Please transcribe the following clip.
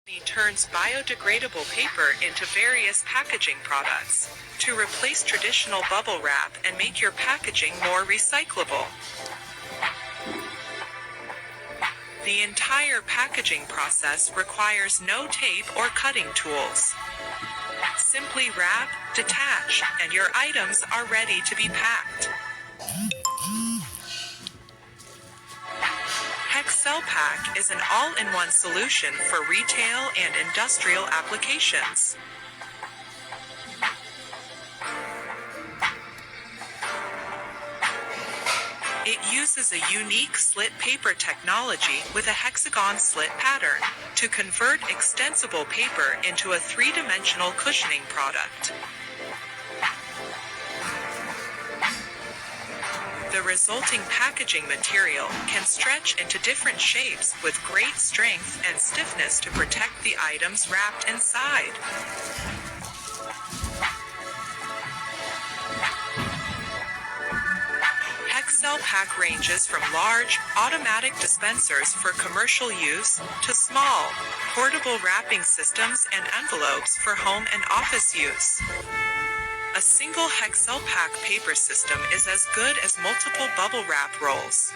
He turns biodegradable paper into various packaging products to replace traditional bubble wrap and make your packaging more recyclable. The entire packaging process requires no tape or cutting tools. Simply wrap, detach, and your items are ready to be packed. Hexcel Pack is an all-in-one solution for retail and industrial applications. It uses a unique slit paper technology with a hexagon slit pattern to convert extensible paper into a three-dimensional cushioning product. The resulting packaging material can stretch into different shapes with great strength and stiffness to protect the items wrapped inside. Hexcel Pack ranges from large, automatic dispensers for commercial use to small, portable wrapping systems and envelopes for home and office use. A single Hexcel Pack paper system is as good as multiple bubble wrap rolls.